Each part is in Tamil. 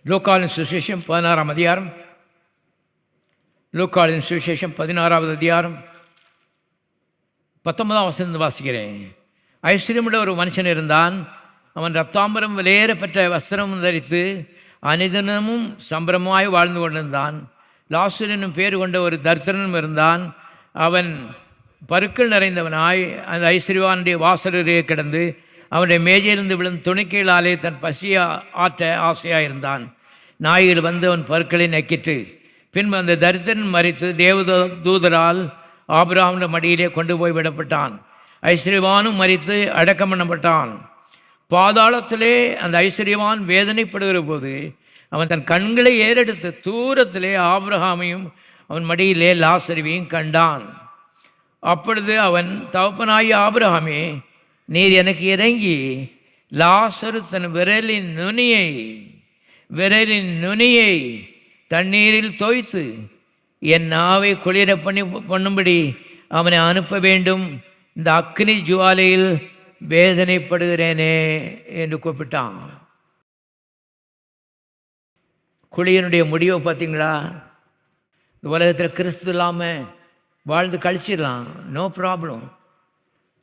லூக்காவின் சுவிசேஷம் 16ஆம் அதிகாரம். லூக்காவின் சுவிசேஷம் 16வது அதிகாரம் 19ஆம் வசனம் வாசிக்கிறேன். ஐஸ்வர்யமுள்ள ஒரு மனுஷன் இருந்தான். அவன் ரத்தாம்பரம் விலையேறப்பெற்ற வஸ்திரம் தரித்து அனிதனமும் சம்பரமாய் வாழ்ந்து கொண்டிருந்தான். லாசரு என்னும் பேர் கொண்ட ஒரு தரித்திரனும் இருந்தான். அவன் பருக்கள் நிறைந்தவனாய் அந்த ஐஸ்வர்யவானுடைய வாசலரே கிடந்து அவனுடைய மேஜையிலிருந்து விழுந்து துணிக்கைகளாலே தன் பசியை ஆற்ற ஆசையாக இருந்தான். நாய்கள் வந்து அவன் பருக்களை நக்கிட்டு பின்பு அந்த தரித்திரன் மறித்து தேவதூதரால் ஆபிரகாமுடைய மடியிலே கொண்டு போய் விடப்பட்டான். ஐஸ்வர்யவானும் மறித்து அடக்கம் பண்ணப்பட்டான். பாதாளத்திலே அந்த ஐஸ்வர்யவான் வேதனைப்படுகிற போது அவன் தன் கண்களை ஏறெடுத்து தூரத்திலே ஆபிரகாமையும் அவன் மடியிலே லாசருவையும் கண்டான். அப்பொழுது அவன் தகப்பனாகிய ஆபிரகாமே, நீர் எனக்கு இறங்கி லாசரு தன் விரலின் நுனியை தண்ணீரில் தோய்த்து என் நாவை குளிர பண்ணும்படி அவனை அனுப்ப வேண்டும். இந்த அக்னி ஜுவாலையில் வேதனைப்படுகிறேனே என்று கூப்பிட்டான். குளியனுடைய முடிவை பார்த்தீங்களா? இந்த உலகத்தில் கிறிஸ்து இல்லாமல் வாழ்ந்து கழிச்சிடலாம், நோ ப்ராப்ளம்.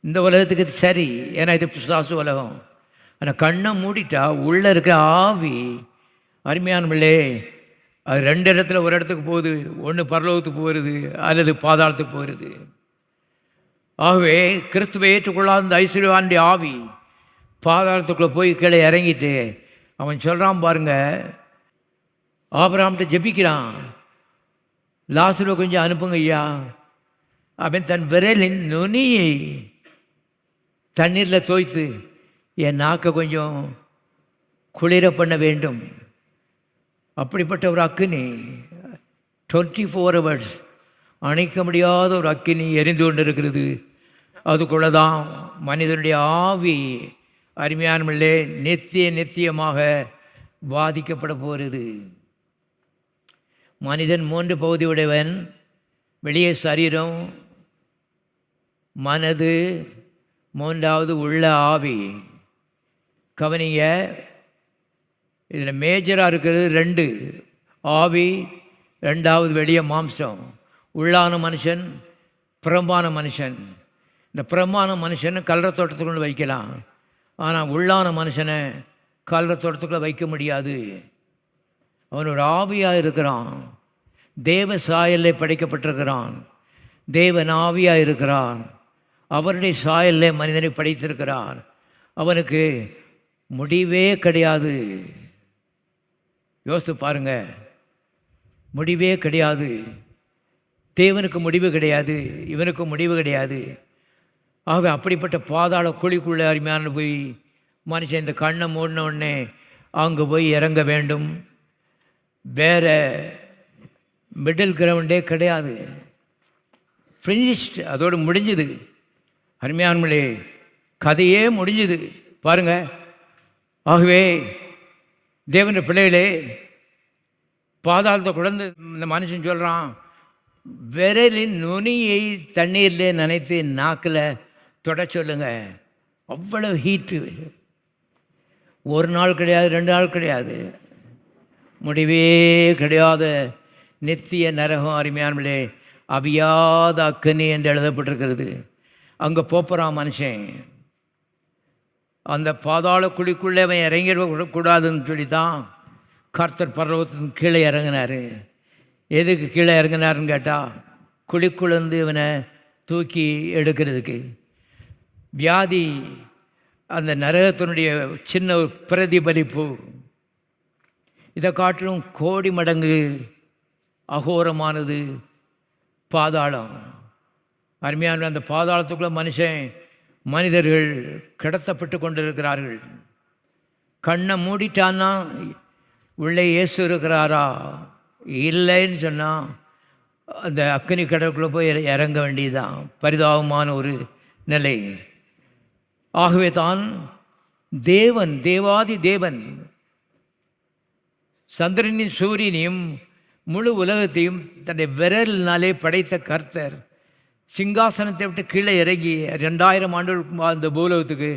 இந்த உலகத்துக்கு இது சரி, ஏன்னா இது பிசாசு உலகம். ஆனால் கண்ணை மூடிட்டா உள்ளே இருக்கிற ஆவி அருமையானவர்களே, அது ரெண்டு இடத்துல ஒரு இடத்துக்கு போகுது. ஒன்று பரலோகத்துக்கு போகிறது அல்லது பாதாளத்துக்கு போகிறது. ஆகவே கிறிஸ்துவை ஏற்றுக்கொள்ளாத இந்த ஐஸ்வர்யவானுடைய ஆவி பாதாளத்துக்குள்ளே போய் கீழே இறங்கிட்டு அவன் சொல்கிறான் பாருங்க, ஆபிரகாம்கிட்ட ஜெபிக்கிறான், லாசருவை கொஞ்சம் அனுப்புங்க ஐயா. அவன் தன் விரலின் நுனியை தண்ணீரில் தோய்த்து என் நாக்கை கொஞ்சம் குளிர பண்ண வேண்டும். அப்படிப்பட்ட ஒரு அக்கினி 24 hours அணைக்க முடியாத ஒரு அக்கினி எரிந்து கொண்டு இருக்கிறது. அதுக்குள்ளே தான் மனிதனுடைய ஆவி அருமையானவர்களே நித்தியமாக பாதிக்கப்பட போகிறது. மனிதன் 3 பகுதியுடையவன். வெளியே சரீரம், மனது, 3வது உள்ள ஆவி. கவனிங்க, இதில் மேஜராக இருக்கிறது 2, ஆவி, 2வது வெளியே மாம்சம். உள்ளான மனுஷன், புறம்பான மனுஷன். இந்த புறம்பான மனுஷனை கல்ற தோட்டத்துக்குள்ளே வைக்கலாம், ஆனால் உள்ளான மனுஷனை கல்ற தோட்டத்துக்குள்ளே வைக்க முடியாது. அவன் ஒரு ஆவியாக இருக்கிறான், தேவ சாயலில் படைக்கப்பட்டிருக்கிறான், தேவன் ஆவியாக இருக்கிறான், அவருடைய சாயலில் மனிதனை படைத்திருக்கிறார். அவனுக்கு முடிவே கிடையாது. யோசித்து பாருங்க, முடிவே கிடையாது. தேவனுக்கு முடிவு கிடையாது, இவனுக்கு முடிவு கிடையாது. ஆகவே அப்படிப்பட்ட பாதாள குழிக்குள்ளே அருமையான போய் மனுஷன் இந்த கண்ணை மூடின உடனே அங்கே போய் இறங்க வேண்டும். வேறு மிடில் கிரவுண்டே கிடையாது. ஃபினிஷ்ட், அதோடு முடிஞ்சுது. அருமையானவர்களே, கதையே முடிஞ்சுது பாருங்கள். ஆகவே தேவனுடைய பிள்ளைகளே, பாதாளத்தை குழந்தை இந்த மனுஷன் சொல்கிறான், விரலின் நுனியை தண்ணீரில் நனைத்து நாக்கில் தொட சொல்லுங்க. அவ்வளவு ஹீட்டு. ஒரு நாள் கிடையாது, 2 நாள் கிடையாது, முடிவே கிடையாத நித்திய நரகம். அருமையானவர்களே, அவியாத அக்கனி என்று எழுதப்பட்டிருக்கிறது. அங்கே போகிறான் மனுஷன். அந்த பாதாள குழிக்குள்ளே அவன் இறங்கிடக்கூடாதுன்னு சொல்லி தான் கர்த்தர் பரலோகத்தின் கீழே இறங்கினார். எதுக்கு கீழே இறங்கினாருன்னு கேட்டால், குழிக்குள்ளேருந்து இவனை தூக்கி எடுக்கிறதுக்கு. வியாதி அந்த நரகத்தினுடைய சின்ன ஒரு பிரதிபலிப்பு. இதை காட்டிலும் கோடி மடங்கு அகோரமானது பாதாளம். அருமையான அந்த பாதாளத்துக்குள்ளே மனிதர்கள் கடத்தப்பட்டு கொண்டிருக்கிறார்கள். கண்ணை மூடிட்டான்னா உள்ளே இயேசு இருக்கிறாரா? இல்லைன்னு சொன்னால் அந்த அக்கினி கடலுக்குள்ளே போய் இறங்க வேண்டியதுதான். பரிதாபமான ஒரு நிலை. ஆகவே தான் தேவாதி தேவன் சந்திரனையும் சூரியனையும் முழு உலகத்தையும் தன்னுடைய விரலினாலே படைத்த கர்த்தர் சிங்காசனத்தை விட்டு கீழே இறங்கி 2000 ஆண்டுகளுக்கு அந்த பூலோகத்துக்கு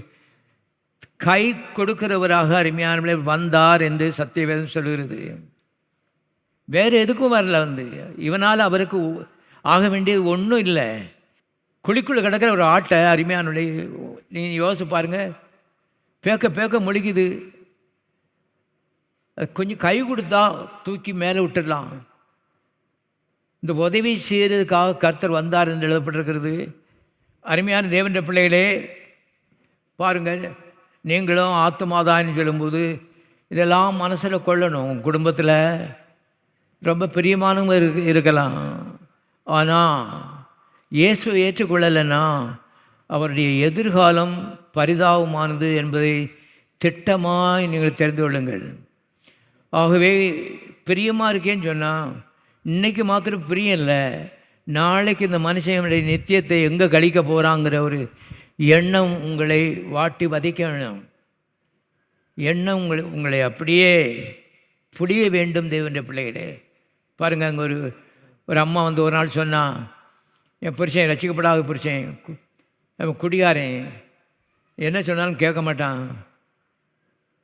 கை கொடுக்கிறவராக அருமையானவர்களே வந்தார் என்று சத்தியவேதம் சொல்கிறது. வேறு எதுக்கும் வரல. இவனால் அவருக்கு ஆக வேண்டியது ஒன்றும் இல்லை. குழிக்குள்ளே கிடக்கிற ஒரு ஆட்டை அருமையானவர்களே நீங்கள் யோசிச்சு பாருங்கள். பேக்க முழிக்குது. கொஞ்சம் கை கொடுத்தா தூக்கி மேலே விட்டுடலாம். இந்த உதவி செய்கிறதுக்காக கர்த்தர் வந்தார் என்று எழுதப்பட்டிருக்கிறது. அருமையான தேவனுடைய பிள்ளைகளே பாருங்கள், நீங்களும் ஆத்துமாதான்னு சொல்லும்போது இதெல்லாம் மனசில் கொள்ளணும். குடும்பத்தில் ரொம்ப பிரியமானவங்க இருக்கலாம். ஆனால் இயேசுவை ஏற்றுக்கொள்ளலைன்னா அவருடைய எதிர்காலம் பரிதாபமானது என்பதை திட்டமாக நீங்கள் தெரிந்து கொள்ளுங்கள். ஆகவே பிரியமாக இருக்கேன்னு சொன்னால் இன்றைக்கி மாத்திரம் பிரியம் இல்லை, நாளைக்கு இந்த மனுஷனுடைய நித்தியத்தை எங்கே கழிக்க போகிறாங்கிற ஒரு எண்ணம் உங்களை வாட்டி வதைக்கணும். எண்ணம் உங்களை அப்படியே புரிய வேண்டும். தேவனுடைய பிள்ளைகளே பாருங்கள், அங்கே ஒரு அம்மா ஒரு நாள் சொன்னால், என் புருஷன் ரசிக்கப்படாத புருஷன் குடிகாரன், என்ன சொன்னாலும் கேட்க மாட்டான்.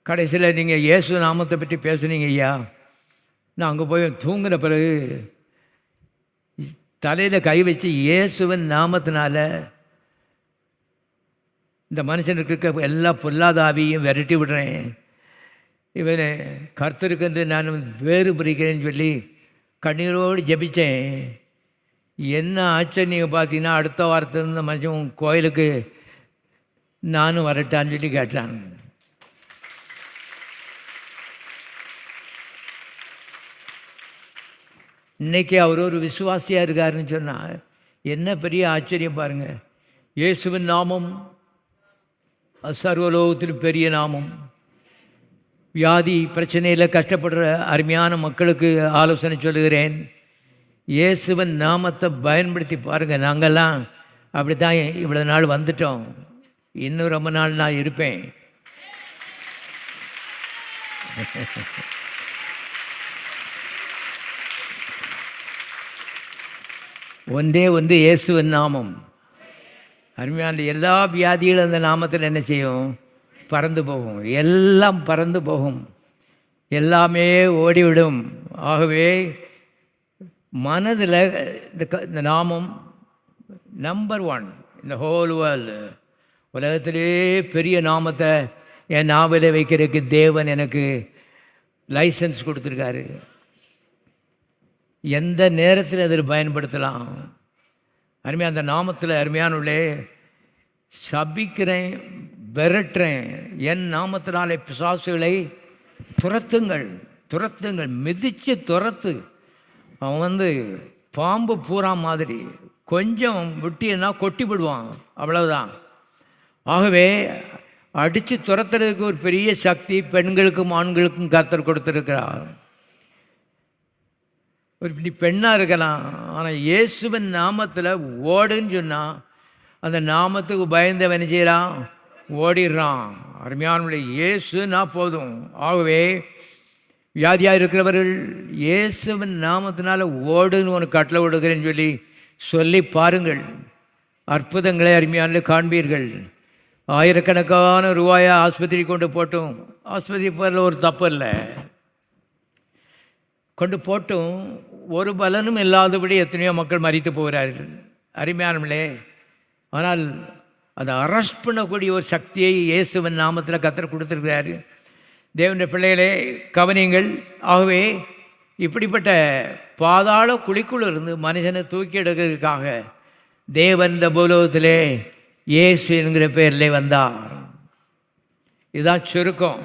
கடைசியில் நீங்கள் இயேசு நாமத்தை பற்றி பேசுனீங்க ஐயா, நான் அங்கே போய் தூங்குன பிறகு தலையில் கை வச்சு இயேசுவின் நாமத்தினால இந்த மனுஷனுக்கு இருக்க எல்லா பொல்லாதாவியும் விரட்டி விடுறேன், இவனை கர்த்தருக்கு நான் வேறு பிரிக்கிறேன்னு சொல்லி கண்ணீரோடு ஜெபித்தேன். என்ன ஆச்சு நீங்கள் பார்த்தீங்கன்னா, அடுத்த வாரத்தில் இந்த மனுஷன் கோயிலுக்கு நானும் வரட்டான்னு சொல்லி கேட்டான். இன்றைக்கி அவர் ஒரு விசுவாசியாக இருக்காருன்னு சொன்னால் என்ன பெரிய ஆச்சரியம் பாருங்கள். இயேசுவின் நாமம் சர்வலோகத்தில் பெரிய நாமம். வியாதி பிரச்சனையில் கஷ்டப்படுற அருமையான மக்களுக்கு ஆலோசனை சொல்லுகிறேன், இயேசுவின் நாமத்தை பயன்படுத்தி பாருங்கள். நாங்கள்லாம் அப்படி தான் இவ்வளோ நாள் வந்துட்டோம், இன்னும் ரொம்ப நாள் நான் இருப்பேன். ஒன்றே இயேசுவின் நாமம். அருமையான எல்லா வியாதிகளும் அந்த நாமத்தில் என்ன செய்யும்? பறந்து போகும். எல்லாம் பறந்து போகும், எல்லாமே ஓடிவிடும். ஆகவே மனதில் இந்த நாமம் நம்பர் 1 இந்த ஹோல் வேர்ல்டு. உலகத்திலே பெரிய நாமத்தை என் நாவலை வைக்கிறதுக்கு தேவன் எனக்கு லைசன்ஸ் கொடுத்துருக்காரு. எந்த நேரத்தில் அதில் பயன்படுத்தலாம். அருமையாக அந்த நாமத்தில் அருமையானுள்ளே சபிக்கிறேன், விரட்டுறேன். என் நாமத்தினாலே பிசாசுகளை துரத்துங்கள், மிதித்து துரத்து. அவன் பாம்பு பூரா மாதிரி கொஞ்சம் விட்டியன்னா கொட்டி விடுவான், அவ்வளவுதான். ஆகவே அடித்து துரத்துறதுக்கு ஒரு பெரிய சக்தி பெண்களுக்கும் ஆண்களுக்கும் கர்த்தர் கொடுத்துருக்கிறார். இப்படி பெண்ணாக இருக்கலாம், ஆனால் இயேசுவின் நாமத்தில் ஓடுன்னு சொன்னால் அந்த நாமத்துக்கு பயந்தவன் என்ன செய்கிறான்? ஓடிடுறான். அருமையானுடைய இயேசுனா போதும். ஆகவே வியாதியாக இருக்கிறவர்கள் இயேசுவின் நாமத்தினால ஓடுன்னு உனக்கு கட்டளை விடுகிறேன்னு சொல்லி பாருங்கள். அற்புதங்களை அருமையான காண்பீர்கள். ஆயிரக்கணக்கான ரூபாயை ஆஸ்பத்திரி கொண்டு போட்டும், ஆஸ்பத்திரி போகிறதுல ஒரு தப்பு இல்லை, கொண்டு போட்டும் ஒரு பலனும் இல்லாதபடி எத்தனையோ மக்கள் மரித்து போகிறார்கள். அருமையானவர்களே, ஆனால் அதை அரெஸ்ட் பண்ணக்கூடிய ஒரு சக்தியை இயேசுவின் நாமத்தில் கர்த்தர் கொடுத்துருக்கிறாரு. தேவனுடைய பிள்ளைகளே கவனியுங்கள். ஆகவே இப்படிப்பட்ட பாதாள குழிக்குள் இருந்து மனுஷனை தூக்கி எடுக்கிறதுக்காக தேவன் இந்த பூலோகத்திலே இயேசு என்கிற பெயரிலே வந்தார். இதுதான் சுருக்கம்.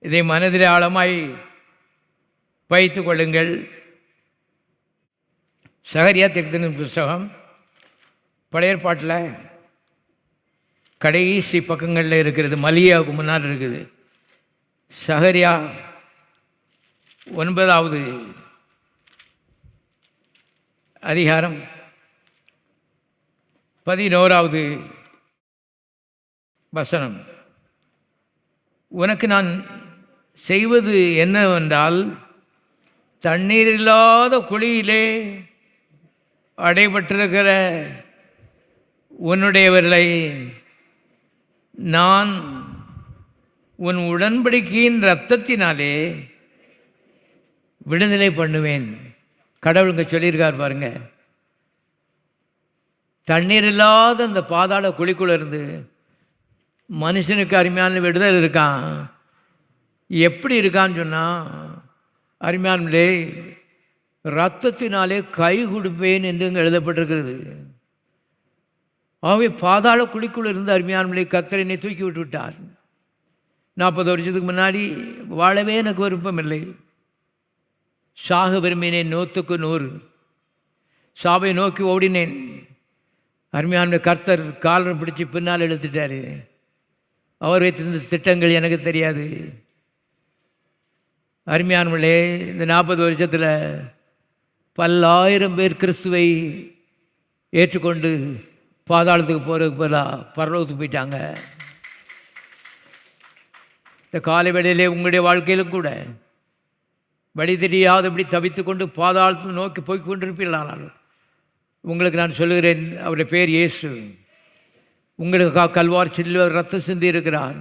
இதை மனதிலே ஆழமாய் வைத்து கொள்ளுங்கள். சகரியா தீர்க்கதரிசியின் புத்தகம் பழைய ஏற்பாட்டில் கடைசி பக்கங்களில் இருக்கிறது, மலியாவுக்கு முன்னால் இருக்குது. சகரியா 9வது அதிகாரம் 11வது வசனம். உனக்கு நான் செய்வது என்னவென்றால், தண்ணீர் இல்லாத குழியிலே அடைபட்டிருக்கிற உன்னுடையவர்களை நான் உன் உடன்படிக்கையின் இரத்தத்தினாலே விடுதலை பண்ணுவேன். கடவுளுங்க சொல்லியிருக்கார் பாருங்க. தண்ணீர் இல்லாத அந்த பாதாள குழிக்குள்ள இருந்து மனுஷனுக்கு அருமையான விடுதலை இருக்கான். எப்படி இருக்கான்னு சொன்னால், அருமையானே, இரத்தத்தினாலே கை கொடுப்பேன் என்று எழுதப்பட்டிருக்கிறது. ஆகவே பாதாள குழிக்குள் இருந்து அருமையானே கர்த்தர் என்னை தூக்கி விட்டு விட்டார். 40 வருஷத்துக்கு முன்னாடி வாழவே எனக்கு விருப்பம் இல்லை. சாக விரும்பினேன், 100க்கு 100 சாவை நோக்கி ஓடினேன். அருமையான கர்த்தர் காலரை பிடிச்சி பின்னால் எடுத்துட்டார். அவர் வைத்திருந்த திட்டங்கள் எனக்கு தெரியாது. அருமையானவர்களே, இந்த 40 வருஷத்தில் பல்லாயிரம் பேர் கிறிஸ்துவை ஏற்றுக்கொண்டு பாதாளத்துக்கு போகிறதுக்கு பதிலாக பரலோகத்துக்கு போயிட்டாங்க. இந்த காலை வேளையிலே உங்களுடைய வாழ்க்கையிலும் கூட வழி தெரியாதபடி தவித்து கொண்டு பாதாளத்தை நோக்கி போய் கொண்டிருப்பீர்களானால் உங்களுக்கு நான் சொல்லுகிறேன், அவருடைய பேர் இயேசு. உங்களுக்கு கல்வார் சிலுவையில் ரத்தம் சிந்தி இருக்கிறார்.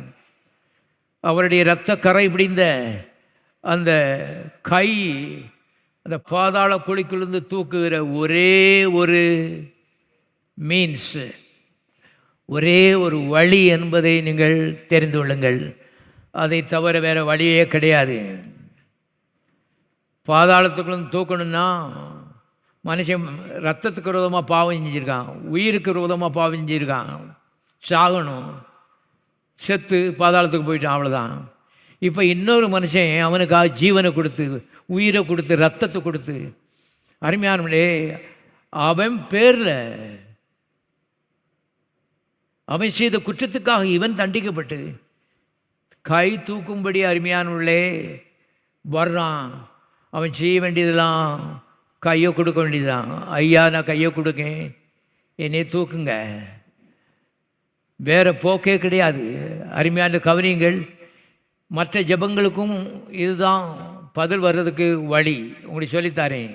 அவருடைய இரத்த கரை பிடிந்த அந்த கை அந்த பாதாள குழிக்குள்ளிருந்து தூக்குகிற ஒரே ஒரு மீன்ஸ், ஒரே ஒரு வழி என்பதை நீங்கள் தெரிந்து கொள்ளுங்கள். அதை தவிர வேறு வழியே கிடையாது. பாதாளத்துக்குள்ள தூக்கணும்னா மனுஷன் ரத்தத்துக்கு விரோதமாக பாவம் செஞ்சுருக்கான், உயிருக்கு விரோதமாக பாவம் செஞ்சுருக்கான், சாகணும், செத்து பாதாளத்துக்கு போயிட்டான், அவ்வளோதான். இப்போ இன்னொரு மனுஷன் அவனுக்காக ஜீவனை கொடுத்து, உயிரை கொடுத்து, ரத்தத்தை கொடுத்து, அருமையானவர்களே, அவன் பேரில் அவன் செய்த குற்றத்துக்காக இவன் தண்டிக்கப்பட்டு கை தூக்கும்படி அருமையானவர்களே வர்றான். அவன் செய்ய வேண்டியதெல்லாம் கையை கொடுக்க வேண்டியதுதான். ஐயா, நான் கையை கொடுக்கேன், என்னை தூக்குங்க, வேறு போக்கே கிடையாது. அருமையான கவனிங்கள். மற்ற ஜபங்களுக்கும் இதுதான் பதில் வர்றதுக்கு வழி. உங்களுக்கு சொல்லித்தாரேன்.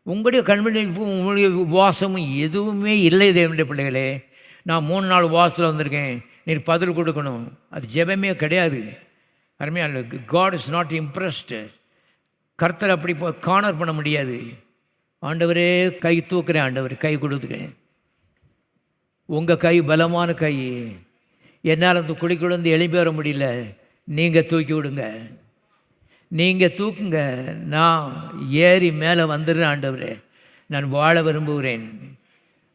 உங்களுடைய கண்மணிப்பும் உங்களுடைய உபவாசமும் எதுவுமே இல்லை தேவனுடைய பிள்ளைகளே. நான் 3 நாள் உபவாசத்தில் வந்திருக்கேன், நீர் பதில் கொடுக்கணும், அது ஜெபமே கிடையாது. அருமையான காட் இஸ் நாட் இம்ப்ரெஸ்டு. கர்த்தர் அப்படி கார்னர் பண்ண முடியாது. ஆண்டவரே கை தூக்குறேன், ஆண்டவர் கை கொடுத்துக்கேன், உங்கள் கை பலமான கை, என்னால் அந்த குழிக்குள்ளேருந்து எழுப்பி வர முடியல, நீங்கள் தூக்கி விடுங்க, நீங்கள் தூக்குங்க, நான் ஏறி மேலே வந்துடுறேன் ஆண்டவரே, நான் வாழ விரும்புகிறேன்.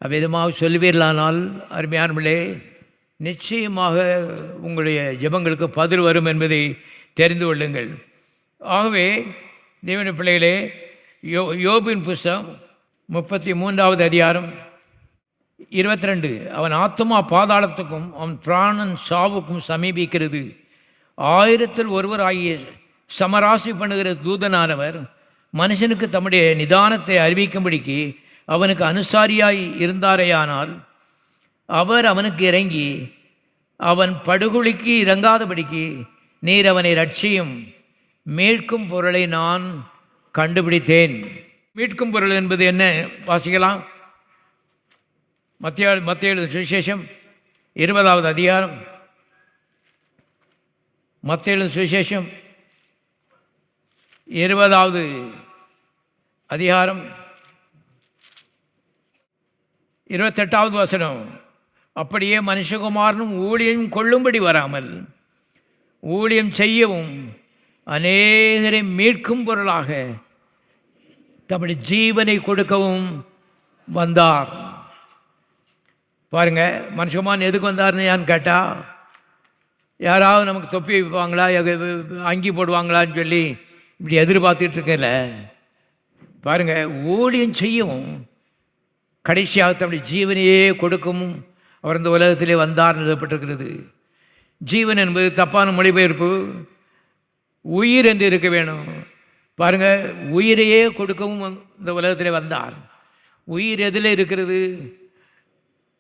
அவ்விதமாக சொல்லுவீர்களானால் அருமையானவர்களே, நிச்சயமாக உங்களுடைய ஜெபங்களுக்கு பதில் வரும் என்பதை தெரிந்து கொள்ளுங்கள். ஆகவே தேவனுடைய பிள்ளைகளே, யோபின் புஸ்தகம் 33வது அதிகாரம் 22, அவன் ஆத்துமா பாதாளத்துக்கும் அவன் பிராணன் சாவுக்கும் சமீபிக்கிறது. 1000 ஒருவர் ஆகிய சமராசி பண்ணுகிற தூதனானவர் மனுஷனுக்கு தம்முடைய நிதானத்தை அறிவிக்கும்படிக்கு அவனுக்கு அனுசாரியாய் இருந்தாரேயானால் அவர் அவனுக்கு இறங்கி அவன் படுகொலிக்கு இறங்காதபடிக்கு நீர் அவனை ரட்சியும். மீட்கும் பொருளை நான் கண்டுபிடித்தேன். மீட்கும் பொருள் என்பது என்ன? வாசிக்கலாம். மத்தேயு சுவிசேஷம் 20வது அதிகாரம். மத்தேயு சுவிசேஷம் 20வது அதிகாரம் 28வது வசனம். அப்படியே மனுஷகுமாரனும் ஊழியம் கொள்ளும்படி வராமல் ஊழியம் செய்யவும் அநேகரை மீட்கும் பொருளாக தம்முடைய ஜீவனை கொடுக்கவும் வந்தார். பாருங்க, மனுஷகுமாரன் எதுக்கு வந்தார்னு யான்னு கேட்டால், யாராவது நமக்கு தொப்பி வைப்பாங்களா, அங்கி போடுவாங்களான்னு சொல்லி இப்படி எதிர்பார்த்துட்டு இருக்கல. பாருங்கள், ஊழியம் செய்யவும் கடைசியாக தம்முடைய ஜீவனையே கொடுக்கவும் அவர் இந்த உலகத்திலே வந்தார் எழுதப்பட்டிருக்கிறது. ஜீவன் என்பது தப்பான மொழிபெயர்ப்பு. உயிர் என்று இருக்க வேணும். பாருங்கள், உயிரையே கொடுக்கவும் இந்த உலகத்திலே வந்தார். உயிர் எதில் இருக்கிறது?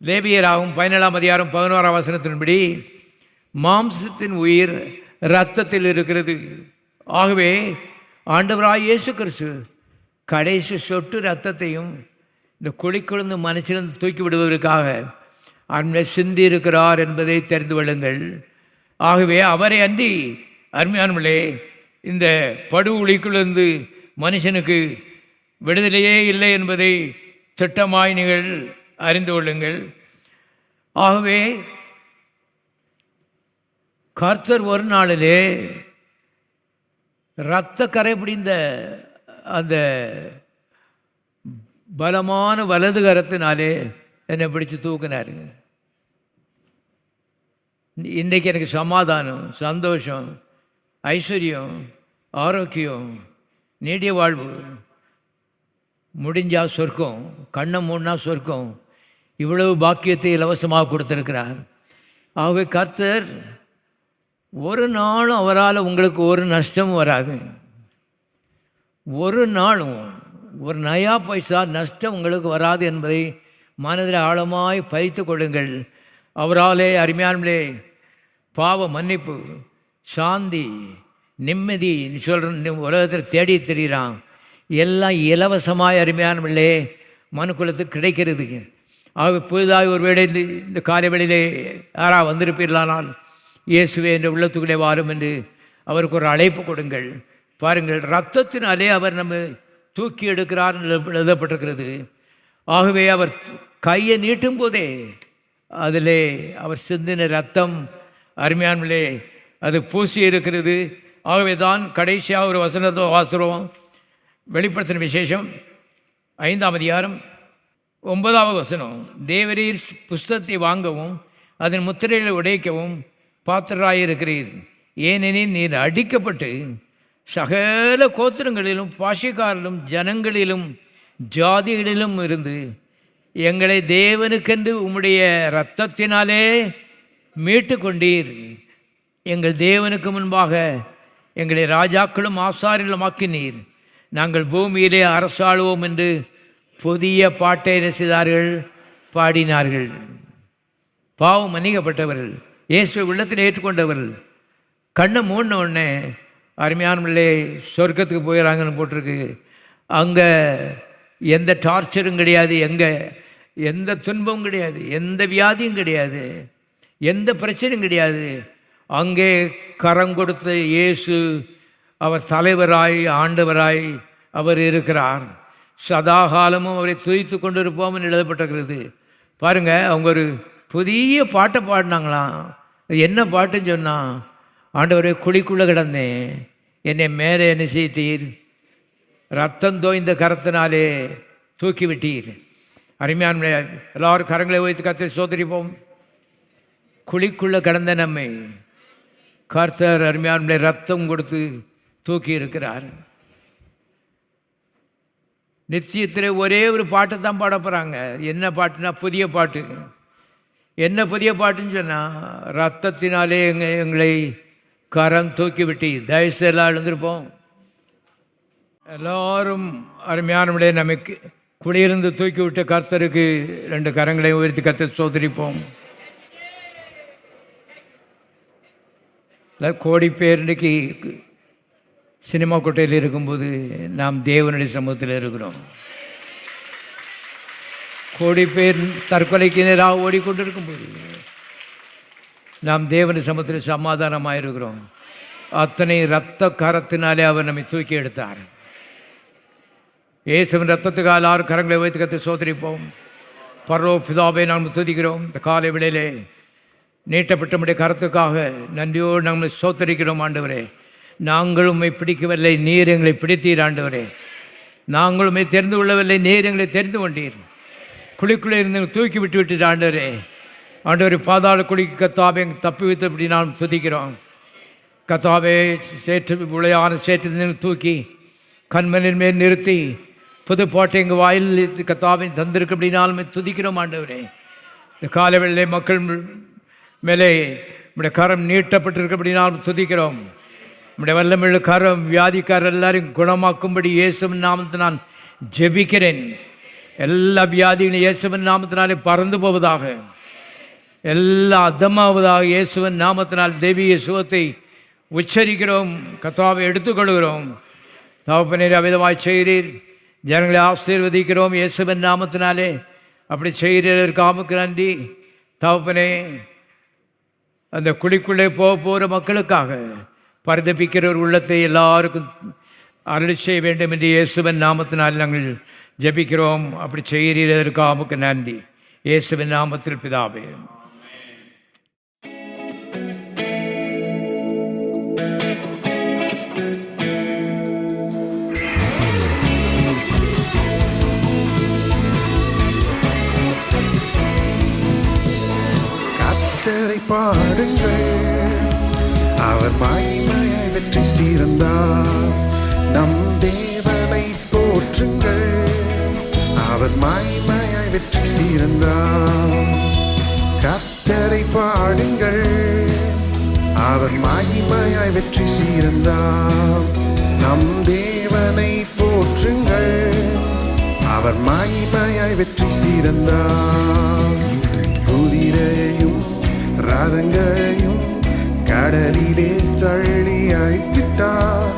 லேவியராகும் 17ஆம் அதிகாரம் 11ஆம் வசனத்தின்படி மாம்சத்தின் உயிர் இரத்தத்தில் இருக்கிறது. ஆகவே ஆண்டவராய் இயேசு கிறிஸ்து கடைசி சொட்டு இரத்தத்தையும் இந்த குழிக்குழுந்து மனுஷனிருந்து தூக்கி விடுவதற்காக அன்னை சிந்தி இருக்கிறார் என்பதை தெரிந்து கொள்ளுங்கள். ஆகவே அவரை அன்றி அருமையானவர்களே இந்த படுகொலிக்குள்ளிருந்து மனுஷனுக்கு விடுதலையே இல்லை என்பதை திட்டமாய் நீங்கள் அறிந்து கொள்ளுங்கள். ஆகவே கர்த்தர் ஒரு நாளிலே இரத்த கரை பிடிந்த அந்த பலமான வலது கரத்தினாலே என்னை பிடிச்சு தூக்கினார். இன்றைக்கு எனக்கு சமாதானம், சந்தோஷம், ஐஸ்வர்யம், ஆரோக்கியம், நீடிய வாழ்வு, முடிஞ்சால் சொர்க்கம், கண்ணை மூடினா சொர்க்கம், இவ்வளவு பாக்கியத்தை இலவசமாக கொடுத்துருக்கிறார். ஆகவே கர்த்தர் ஒரு நாளும் அவரால் உங்களுக்கு ஒரு நஷ்டமும் வராது. ஒரு நாளும் ஒரு நயா பைசா நஷ்டம் உங்களுக்கு வராது என்பதை மனதில் ஆழமாய் பதித்து கொள்ளுங்கள். அவராலே அருமையானே பாவ மன்னிப்பு, சாந்தி, நிம்மதி சொல்கிற உலகத்தில் தேடி தெரிகிறான். எல்லாம் இலவசமாய் அருமையானவர்களே மனுக்குலத்துக்கு கிடைக்கிறது. ஆக புதிதாக ஒரு வேளை இந்த காலை வேளையிலே யாராக வந்திருப்பீர்களானால் இயேசுவே என்ற உள்ளத்துக்குள்ளே வாரும் என்று அவருக்கு ஒரு அழைப்பு கொடுங்கள். பாருங்கள், இரத்தத்தினாலே அவர் நம்ம தூக்கி எடுக்கிறார் எழுதப்பட்டிருக்கிறது. ஆகவே அவர் கையை நீட்டும் போதே அதிலே அவர் சிந்தின ரத்தம் அருமையானவர்களே அது பூசி இருக்கிறது. ஆகவே தான் கடைசியாக ஒரு வசனத்தை வாசுறோம். வெளிப்படுத்தின விசேஷம் 5ஆம் அதிகாரம் 9வது வசனம். தேவரீர் புஸ்தகத்தை வாங்கவும் அதன் முத்திரைகளை உடைக்கவும் பாத்திரராயிருக்கிறீர். ஏனெனில் நீர் அடிக்கப்பட்டு சகல கோத்திரங்களிலும் பாஷைக்காரிலும் ஜனங்களிலும் ஜாதிகளிலும் இருந்து எங்களை தேவனுக்கென்று உம்முடைய இரத்தத்தினாலே மீட்டு கொண்டீர். எங்கள் தேவனுக்கு முன்பாக எங்களை ராஜாக்களும் ஆசாரிகளும் ஆக்கினீர். நாங்கள் பூமியிலே அரசாளுவோம் என்று புதிய பாட்டை செய்தார்கள், பாடினார்கள். பாவம் மன்னிக்கப்பட்டவர்கள், இயேசுவை உள்ளத்தில் ஏற்றுக்கொண்டவர்கள், கண்ணை மூடின உடனே அருமையானவர்களே சொர்க்கத்துக்கு போயிடறாங்கன்னு போட்டிருக்கு. அங்கே எந்த டார்ச்சரும் கிடையாது, எந்த துன்பமும் கிடையாது, எந்த வியாதியும் கிடையாது, எந்த பிரச்சனையும் கிடையாது. அங்கே கரம் கொடுத்த இயேசு அவர் தலைவராய் ஆண்டவராய் அவர் இருக்கிறார். சதாகாலமும் அவரை துதித்து கொண்டு இருப்போம் என்று எழுதப்பட்டிருக்கிறது. பாருங்கள், அவங்க ஒரு புதிய பாட்டை பாடினாங்களாம். என்ன பாட்டுன்னு சொன்னால், ஆண்டவரே குழிக்குள்ளே கிடந்தேன், என்னை மேலே என்ன செய்தீர், ரத்தம் தோய்ந்த கரத்தினாலே தூக்கி விட்டீர். அருமையான எல்லாரும் கரங்களை வைத்து கர்த்தரை சோதரிப்போம். குழிக்குள்ளே கிடந்த நம்மை கர்த்தர் அருமையான ரத்தம் கொடுத்து தூக்கி இருக்கிறார். நிச்சயத்தில் ஒரே ஒரு பாட்டை தான் பாட போகிறாங்க. என்ன பாட்டுனா புதிய பாட்டு. என்ன புதிய பாட்டுன்னு சொன்னால், ரத்தத்தினாலே எங்களை கரம் தூக்கி விட்டு. தயவுசு எல்லாம் எழுந்திருப்போம். எல்லோரும் அருமையானவர்களே நமக்கு குடியிருந்து தூக்கி விட்ட கர்த்தருக்கு 2 கரங்களை உயர்த்தி கர்த்தர் சோதரிப்போம். கோடி பேர் இன்றைக்கி சினிமா கோட்டையில் இருக்கும்போது நாம் தேவனுடைய சமூகத்தில் இருக்கிறோம். கோடி பேர் தற்கொலைக்கு நேராக ஓடிக்கொண்டிருக்கும்போது நாம் தேவனுடைய சமூகத்தில் சமாதானமாக இருக்கிறோம். அத்தனை இரத்த கரத்தினாலே அவர் நம்மை தூக்கி எடுத்தார். இயேசுவின் ரத்தத்துக்கு 6 கரங்களை வைத்து கற்று சோதரிப்போம். பரலோ பிதாவை நாம் துதிக்கிறோம். இந்த காலை வேளையிலே நீட்டப்பட்ட நம்முடைய கரத்துக்காக நன்றியோடு நாங்கள் சோதரிக்கிறோம். ஆண்டவரே, நாங்கள் உம்மை பிடிக்கவில்லை, நீர் எங்களை பிடித்தீர். ஆண்டவரே, நாங்கள் உம்மை தெரிந்து கொள்ளவில்லை, நீர் எங்களை தெரிந்து கொண்டீர். குழிக்குள்ளே இருந்து தூக்கி விட்டு விட்டு ஆண்டவரே, ஆண்டவரே பாதாள குழிக்கு கத்தாவே தப்பி வைத்தபடி நாம் துதிக்கிறோம். கத்தாவே சேற்று உளையான சேற்று தூக்கி கண்மனின் மேல் நிறுத்தி புது பாட்டை எங்கள் வாயில் கத்தாவை தந்திருக்கு அப்படின்னாலுமே துதிக்கிறோம். ஆண்டவரே, இந்த காலவெளியிலே மக்கள் மேலே நம்முடைய கரம் நீட்டப்பட்டிருக்கு அப்படின்னாலும் துதிக்கிறோம். நம்முடைய வல்லமிழ் கரம் வியாதிக்காரர் எல்லாரையும் குணமாக்கும்படி இயேசுவின் நாமத்தை நான் ஜெபிக்கிறேன். எல்லா வியாதிகளும் இயேசுவின் நாமத்தினாலே பறந்து போவதாக, எல்லா அதமாவதாக இயேசுவின் நாமத்தினால் தெய்வீக சுகத்தை உச்சரிக்கிறோம். கத்தாவை எடுத்துக்கொள்கிறோம். தகப்பனே, அவிதமாய் செய்கிறீர், ஜனங்களை ஆசீர்வதிக்கிறோம் இயேசுவின் நாமத்தினாலே. அப்படி செய்கிறதற்கு ஆமுக்கு நன்றி. தகப்பனே, அந்த குழிக்குள்ளே போகிற மக்களுக்காக பரிதபிக்கிற ஒரு உள்ளத்தை எல்லாருக்கும் அருளி செய்ய வேண்டும் என்று இயேசுவின் நாமத்தினால் நாங்கள் ஜெபிக்கிறோம். அப்படி செய்கிறதற்காக உமக்கு நன்றி. இயேசுவின் நாமத்தில் பிதாவே. கர்த்தரை பாடுங்கள், அவர் மகிமையாய் வெற்றி சிறந்தார். நம் தேவனை போற்றுங்கள், அவர் மகிமையாய் வெற்றி சிறந்தார். கர்த்தரை பாடுங்கள், அவர் மகிமையாய் வெற்றி சிறந்தார். நம் தேவனை போற்றுங்கள், அவர் மகிமையாய் வெற்றி சிறந்தார். குதிரையையும் ரதங்களையும் கடலிலே தள்ளி அழித்திட்டார்.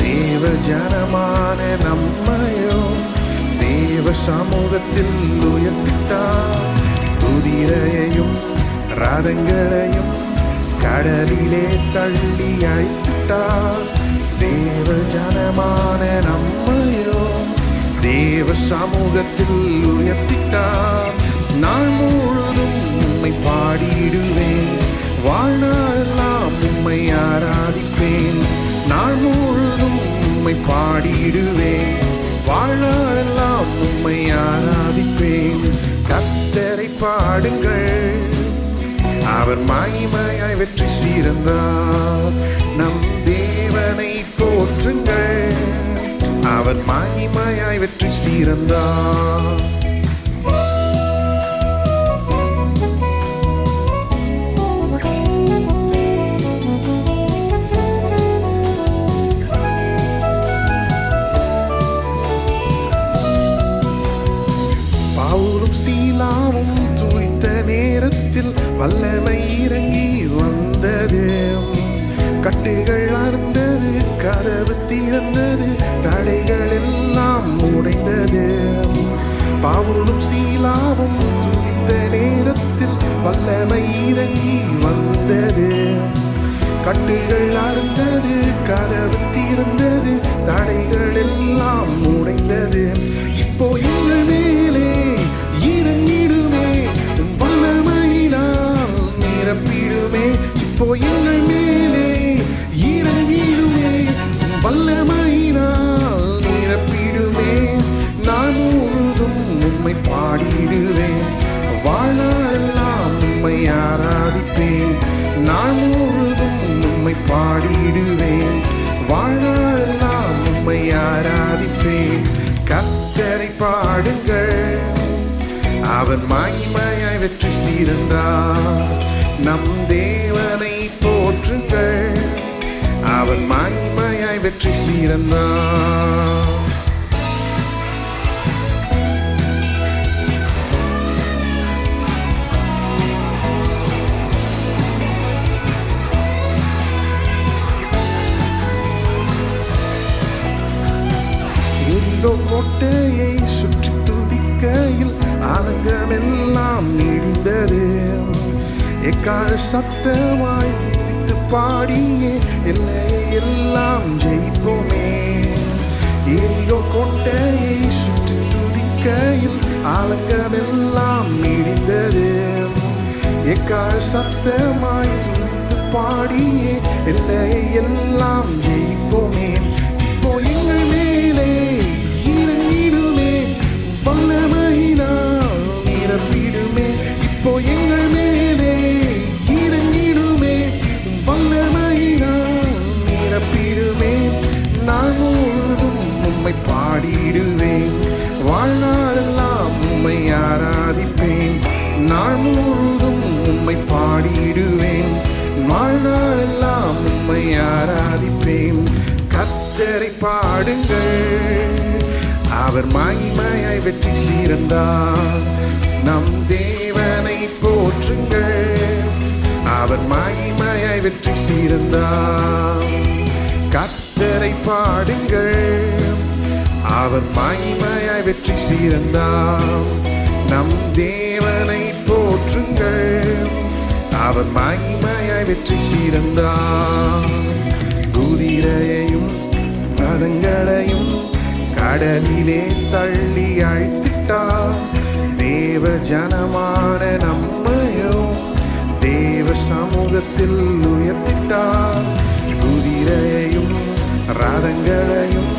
தேவ ஜனமான நம்மையும் தேவ சமூகத்தில் உயர்த்திட்டார். குதிரையையும் ரதங்களையும் கடலிலே தள்ளி அழித்திட்டார். தேவ ஜனமான நம்மையும் தேவ சமூகத்தில் உயர்த்திட்டார். நாள் முழுதும் உம்மை பாடிடுவேன், வாழ்நாளெல்லாம் உம்மை ஆராதிப்பேன். நாள் முழுதும் உம்மை பாடிடுவேன், வாழ்நாளெல்லாம் உம்மை ஆராதிப்பேன். கர்த்தரை பாடுங்கள், அவர் மகிமையாய் வெற்றி சிறந்தார். நம் தேவனை போற்றுங்கள், அவர் மகிமையாய் வெற்றி சிறந்தார். பவுலும் சீலாவும் துதித்த நேரத்தில் வல்லமை இறங்கி வந்தது. கட்டுகள் அறுந்தது, கதவு திறந்தது, தடைகள் எல்லாம் உடைந்தது. பவுலும் சீலாவும் துதித்த நேரத்தில் வல்லமை இறங்கி வந்தது. கட்டுகள் அறுந்தது, கதவு திறந்தது, தடைகள் எல்லாம் உடைந்தது. இப்போ எங்கள் மேலே இறங்கிடுமே, வல்லமையினால் நிரப்பிடுமே. இப்போ எங்கள் மேலே இறங்கிடுமே, வல்லமையினால் நிரப்பிடுமே. நான் முழுதும் உம்மை பாடிடுவேன், வாழ்நாளெல்லாம் உம்மை ஆராதிப்பேன். நான் முழுதும் உம்மை பாடிடுவேன், வாழ்நாளெல்லாம் உம்மை ஆராதிப்பேன். கர்த்தரை பாடுங்கள், அவர் மகிமையாய் வெற்றி சிறந்தார். நம் தேவனை போற்றுங்கள், அவர் மகிமையாய் வெற்றி சிறந்தார். எரிகோ கோட்டையை சுற்றி துதிக்கையில் ஆலங்கமெல்லாம் இடிந்தது. எக்கால சத்தமாய் துதித்து பாடியே எல்லையை எல்லாம் ஜெயிப்போமே. எரிகோ கோட்டையை சுற்றி துதிக்கையில் ஆலங்கமெல்லாம் இடிந்தது. எக்கால சத்தமாய் துதித்து பாடியே எல்லையை எல்லாம் ஜெயிப்போமே. இப்போ எங்கள் மேலே இறங்கிடுமே, வல்லமையினால் நிரப்பிடுமே. இப்போ எங்கள் மேலே இறங்கிடுமே, வல்லமையினால் நிரப்பிடுமே. நான் முழுதும் உம்மை பாடிடுவேன், வாழ்நாளெல்லாம் உம்மை ஆராதிப்பேன். நாள் முழுதும் உம்மை பாடிடுவேன், வாழ்நாளெல்லாம் உம்மை ஆராதிப்பேன். கர்த்தரை பாடுங்கள், அவர் மகிமையாய் வெற்றி சிறந்தார். நம் தேவனை போற்றுங்கள், அவர் மகிமையாய் வெற்றி சிறந்தார். கர்த்தரை பாடுங்கள், அவர் மகிமையாய் வெற்றி சிறந்தார். நம் தேவனை போற்றுங்கள், அவர் மகிமையாய் வெற்றி சிறந்தார். குதிரையையும் ரதங்களையும் கடலிலே தள்ளி அழித்திட்டார். தேவ ஜனமான நம்மையும் தேவ சமூகத்தில் உயர்த்திட்டார். குதிரையையும் ரதங்களையும்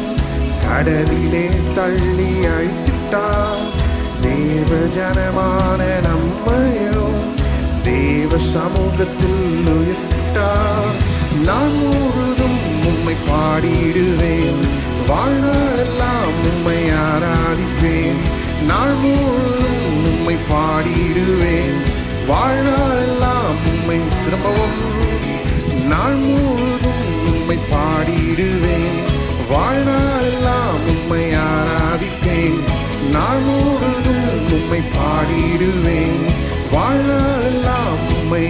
கடலிலே தள்ளி அழித்திட்டார். தேவ ஜனமான நம்மையும் தேவ சமூகத்தில் உயர்த்திட்டார். நான் முழுதும் உம்மை பாடிடுவேன், வாழ்நாளெல்லாம் உம்மை ஆராதிப்பேன். நான் முழுதும் உம்மை பாடிடுவேன், வாழ்நாளெல்லாம் உம்மை திரும்பவும் நான் முழுதும் உம்மை பாடிடுவேன், வாழ்நாளெல்லாம் உம்மை ஆராதிப்பேன். நான் முழுதும் உம்மை பாடிடுவேன், வாழ்நாளெல்லாம் உம்மை